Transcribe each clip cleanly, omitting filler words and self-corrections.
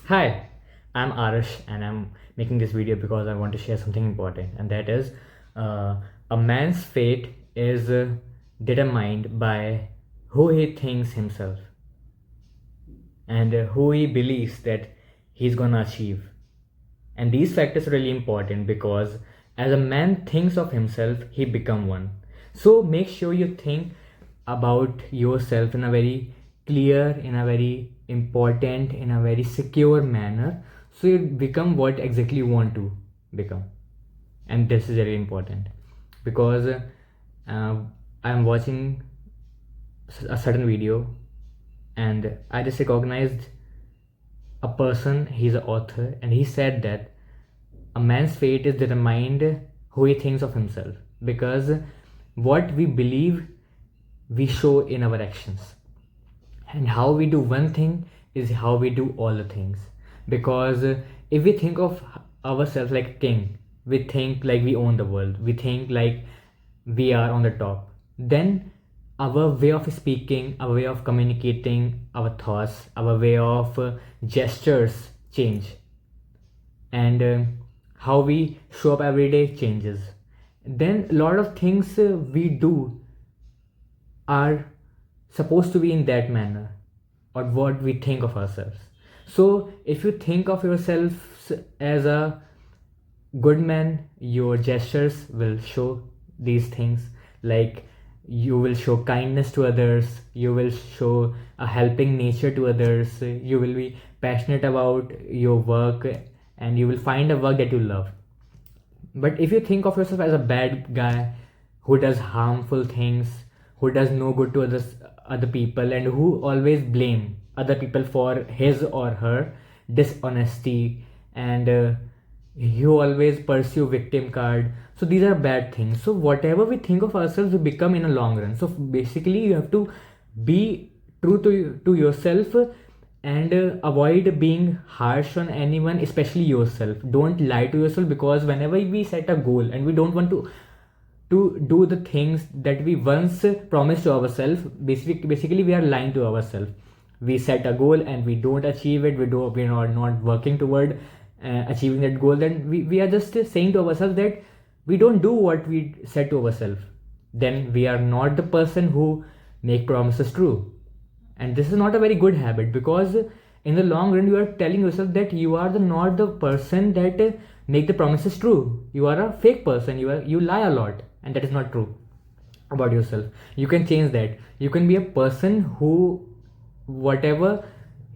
Hi, I'm Arish and I'm making this video because I want to share something important, and that is uh, a man's fate is determined by who he thinks himself and who he believes that he's gonna achieve. And these factors are really important because as a man thinks of himself, he become one. So make sure you think about yourself in a very clear, in a very important, in a very secure manner. So you become what exactly you want to become. And this is very important because uh, I'm watching a certain video and I just recognized a person, he's an author, and he said that a man's fate is determined who he thinks of himself, because what we believe we show in our actions, and how we do one thing is how we do all the things. Because if we think of ourselves like a king, we think like we own the world, we think like we are on the top, then our way of speaking, our way of communicating our thoughts, our way of gestures change, and how we show up every day changes. Then a lot of things we do are supposed to be in that manner, or what we think of ourselves. So if you think of yourself as a good man, your gestures will show these things. Like, you will show kindness to others, you will show a helping nature to others, you will be passionate about your work, and you will find a work that you love. But if you think of yourself as a bad guy who does harmful things, who does no good to other people, and who always blame other people for his or her dishonesty, and you always pursue victim card, so these are bad things. So whatever we think of ourselves, we become in a long run. So basically you have to be true to yourself, and avoid being harsh on anyone, especially yourself. Don't lie to yourself, because whenever we set a goal and we don't want to do the things that we once promised to ourselves, basically we are lying to ourselves. We set a goal and we don't achieve it, we are not working toward achieving that goal, then we are just saying to ourselves that we don't do what we said to ourselves. Then we are not the person who make promises true. And this is not a very good habit, because in the long run you are telling yourself that you are not the person that make the promises true. You are a fake person, you lie a lot, and that is not true about yourself. You can change that. You can be a person who, whatever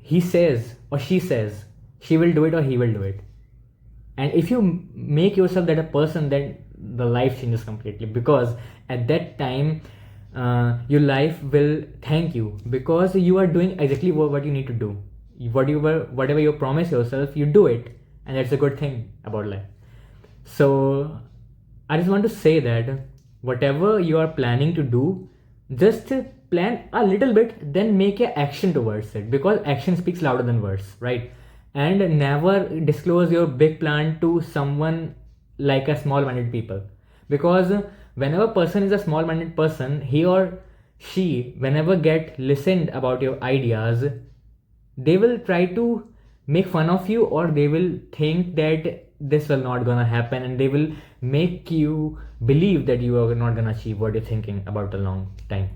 he says or she says, she will do it or he will do it. And if you make yourself that a person, then the life changes completely, because at that time your life will thank you, because you are doing exactly what you need to do. Whatever you promise yourself, you do it, and that's a good thing about life. So I just want to say that whatever you are planning to do, just plan a little bit, then make an action towards it, because action speaks louder than words, right? And never disclose your big plan to someone like a small-minded people, because whenever a person is a small-minded person, he or she, whenever get listened about your ideas, they will try to make fun of you, or they will think that this will not gonna happen, and they will make you believe that you are not gonna achieve what you're thinking about a long time.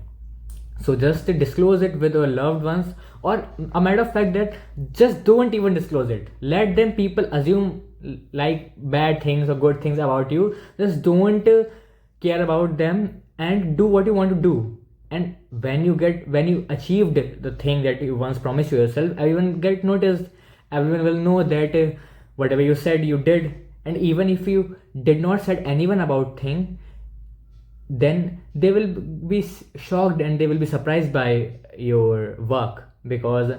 So just disclose it with your loved ones, or a matter of fact that just don't even disclose it. Let them people assume like bad things or good things about you. Just don't care about them, and do what you want to do. And when you achieved the thing that you once promised to yourself, everyone get noticed. Everyone will know that whatever you said you did. And even if you did not said anyone about thing, then they will be shocked and they will be surprised by your work, because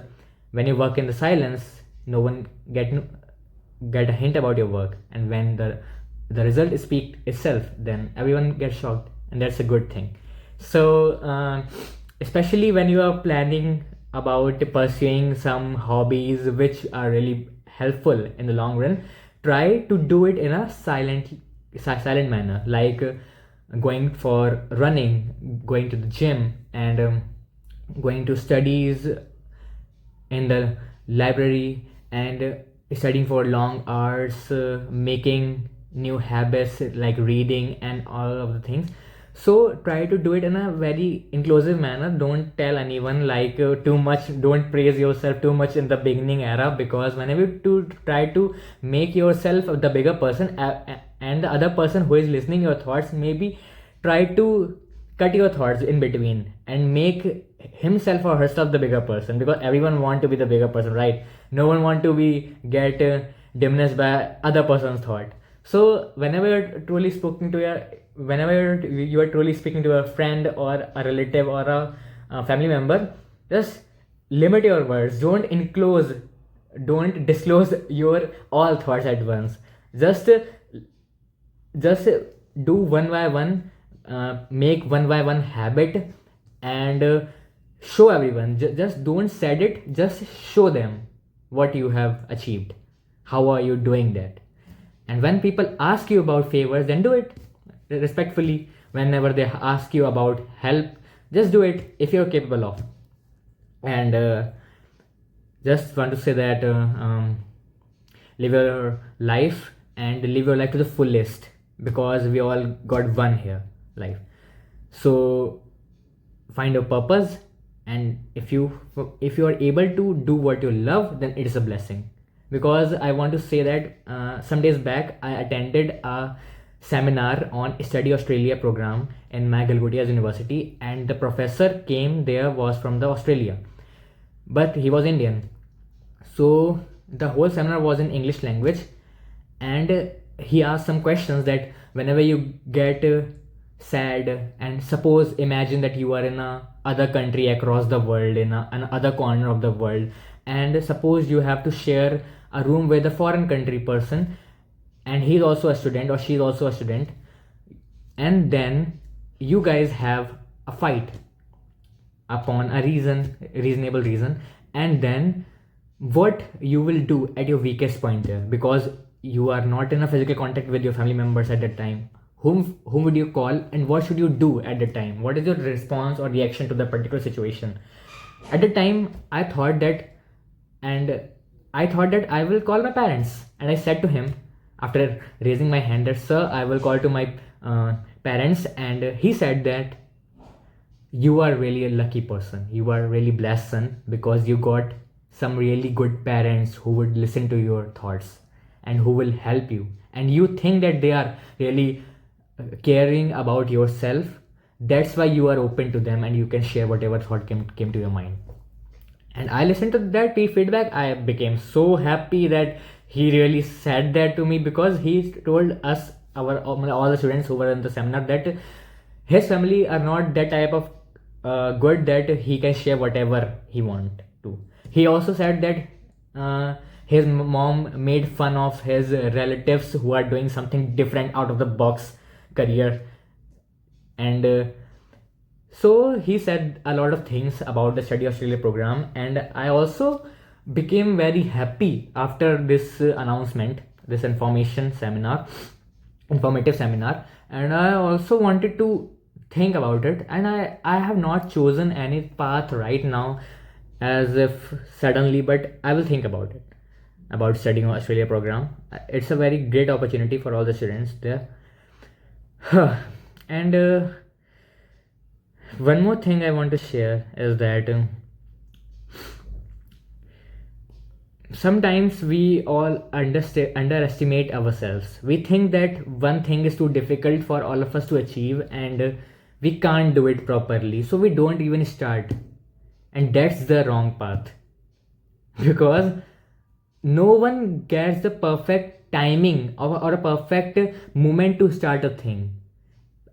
when you work in the silence, no one get a hint about your work, and when the result speaks itself, then everyone gets shocked, and that's a good thing. So especially when you are planning about pursuing some hobbies which are really helpful in the long run, try to do it in a silent manner, like going for running, going to the gym, and going to studies in the library, and studying for long hours, making new habits like reading and all of the things. So try to do it in a very inclusive manner. Don't tell anyone like too much. Don't praise yourself too much in the beginning era, because whenever you try to make yourself the bigger person, and the other person who is listening your thoughts maybe try to cut your thoughts in between and make himself or herself the bigger person, because everyone want to be the bigger person, right? No one want to be get diminished by other person's thought. So whenever you're truly speaking to your whenever you are truly speaking to a friend or a relative or a family member, just limit your words. Don't disclose your all thoughts at once. Just do one by one, make one by one habit, and show everyone. Just don't said it, just show them what you have achieved, how are you doing that. And when people ask you about favors, then do it respectfully. Whenever they ask you about help, just do it if you're capable of. And just want to say that live your life and live your life to the fullest, because we all got one here life. So find your purpose, and if you are able to do what you love, then it is a blessing. Because I want to say that some days back I attended a seminar on Study Australia program in McGill University, and the professor came there was from the Australia, but he was Indian. So the whole seminar was in English language, and he asked some questions that whenever you get sad, and suppose imagine that you are in a other country across the world, in an other corner of the world, and suppose you have to share a room with a foreign country person, and he's also a student or she's also a student, and then you guys have a fight upon a reasonable reason, and then what you will do at your weakest point there, because you are not in a physical contact with your family members at that time. Whom would you call, and what should you do at the time? What is your response or reaction to the particular situation? At the time I thought that I will call my parents, and I said to him, after raising my hand, that sir, I will call to my parents. And he said that you are really a lucky person, you are really blessed son, because you got some really good parents who would listen to your thoughts and who will help you, and you think that they are really caring about yourself. That's why you are open to them, and you can share whatever thought came to your mind. And I listened to that feedback. I became so happy that he really said that to me, because he told us, all the students who were in the seminar, that his family are not that type of good that he can share whatever he want to. He also said that his mom made fun of his relatives who are doing something different out of the box career, and so he said a lot of things about the Study Australia program. And I also became very happy after this announcement, this informative seminar, and I also wanted to think about it. And I have not chosen any path right now as if suddenly, but I will think about it, about studying Australia program. It's a very great opportunity for all the students there. And one more thing I want to share is that sometimes we all underestimate ourselves. We think that one thing is too difficult for all of us to achieve, and we can't do it properly, so we don't even start. And that's the wrong path, because no one gets the perfect timing or a perfect moment to start a thing.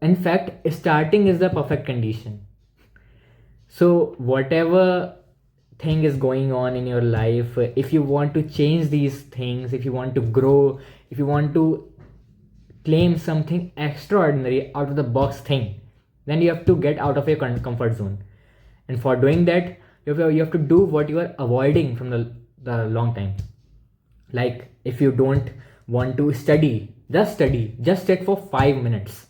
In fact, starting is the perfect condition. So whatever thing is going on in your life, if you want to change these things, if you want to grow, if you want to claim something extraordinary out of the box thing, then you have to get out of your comfort zone. And for doing that, you have to do what you are avoiding from the long time. Like, if you don't want to study, just sit for 5 minutes,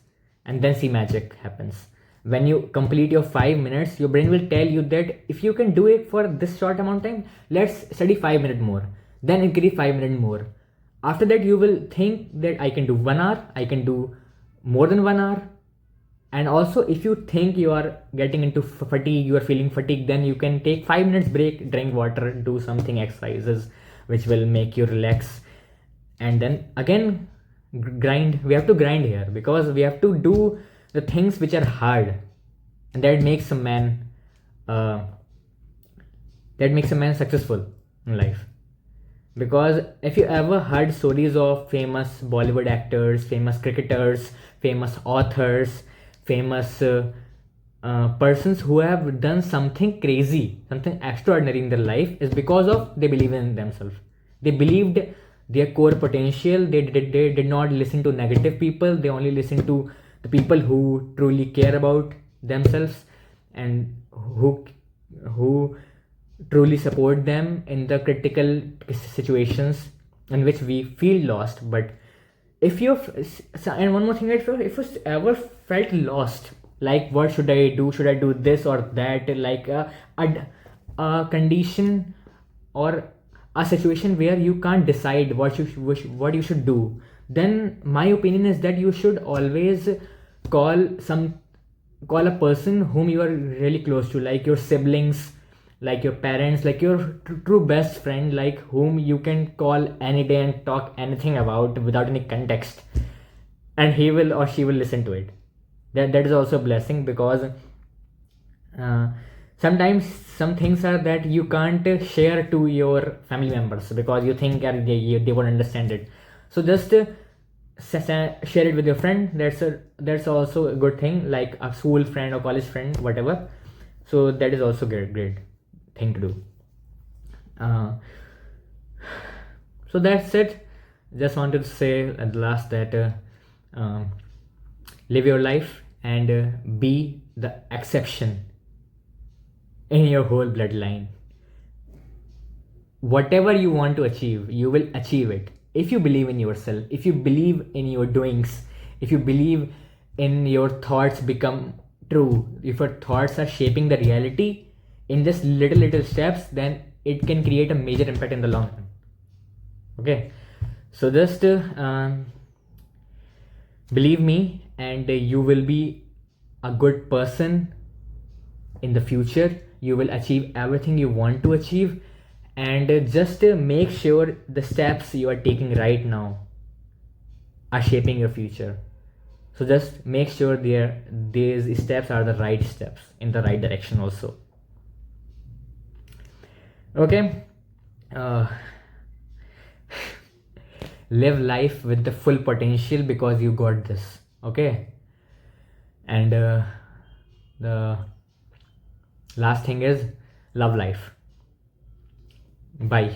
and then see magic happens. When you complete your 5 minutes, your brain will tell you that if you can do it for this short amount of time, let's study 5 minutes more. then increase 5 minutes more. After that you will think that I can do 1 hour, I can do more than 1 hour. And also if you think you are getting into fatigue, you are feeling fatigue, then you can take 5 minutes break, drink water, do something exercises which will make you relax, and then again grind. We have to grind here because we have to do the things which are hard, and that makes a man uh, successful in life. Because if you ever heard stories of famous Bollywood actors, famous cricketers, famous authors, famous persons who have done something crazy, something extraordinary in their life, is because of they believe in themselves. They believed their core potential. They did not listen to negative people. They only listened to the people who truly care about themselves, and who truly support them in the critical situations in which we feel lost. But if you, and one more thing, if you ever felt lost, like what should I do, should I do this or that, like a condition or a situation where you can't decide what you should do, then my opinion is that you should always call call a person whom you are really close to, like your siblings, like your parents, like your true best friend, like whom you can call any day and talk anything about without any context, and he will or she will listen to it. That is also a blessing, because uh, sometimes some things are that you can't share to your family members because you think they won't understand it. So just share it with your friend. That's also a good thing, like a school friend or college friend, whatever. So that is also great thing to do. So that's it. Just wanted to say at last that live your life and be the exception in your whole bloodline. Whatever you want to achieve, you will achieve it if you believe in yourself, if you believe in your doings, if you believe in your thoughts become true, if your thoughts are shaping the reality in just little steps, then it can create a major impact in the long run. Okay, so just believe me, and you will be a good person in the future. You will achieve everything you want to achieve, and just make sure the steps you are taking right now are shaping your future. So just make sure these steps are the right steps in the right direction also. Okay, live life with the full potential because you got this. Okay, and the last thing is love life. Bye.